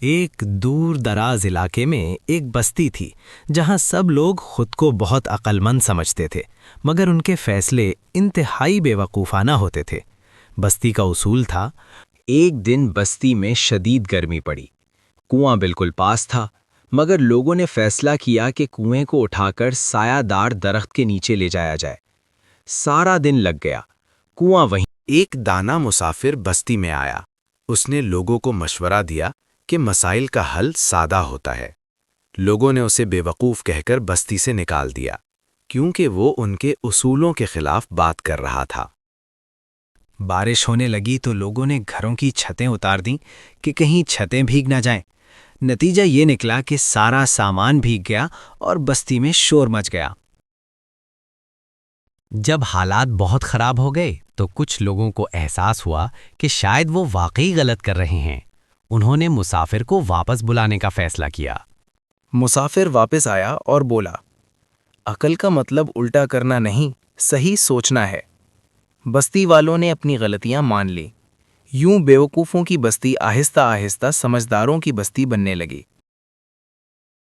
ایک دور دراز علاقے میں ایک بستی تھی جہاں سب لوگ خود کو بہت عقل مند سمجھتے تھے، مگر ان کے فیصلے انتہائی بے وقوفانہ ہوتے تھے۔ بستی کا اصول تھا، ایک دن بستی میں شدید گرمی پڑی۔ کنواں بالکل پاس تھا، مگر لوگوں نے فیصلہ کیا کہ کنویں کو اٹھا کر سایہ دار درخت کے نیچے لے جایا جائے۔ سارا دن لگ گیا، کنواں وہیں۔ ایک دانا مسافر بستی میں آیا۔ اس نے لوگوں کو مشورہ دیا کہ مسائل کا حل سادہ ہوتا ہے۔ لوگوں نے اسے بے وقوف کہہ کر بستی سے نکال دیا، کیونکہ وہ ان کے اصولوں کے خلاف بات کر رہا تھا۔ بارش ہونے لگی تو لوگوں نے گھروں کی چھتیں اتار دیں کہ کہیں چھتیں بھیگ نہ جائیں۔ نتیجہ یہ نکلا کہ سارا سامان بھیگ گیا اور بستی میں شور مچ گیا۔ جب حالات بہت خراب ہو گئے تو کچھ لوگوں کو احساس ہوا کہ شاید وہ واقعی غلط کر رہے ہیں۔ انہوں نے مسافر کو واپس بلانے کا فیصلہ کیا۔ مسافر واپس آیا اور بولا، عقل کا مطلب الٹا کرنا نہیں، صحیح سوچنا ہے۔ بستی والوں نے اپنی غلطیاں مان لی۔ یوں بیوقوفوں کی بستی آہستہ آہستہ سمجھداروں کی بستی بننے لگی۔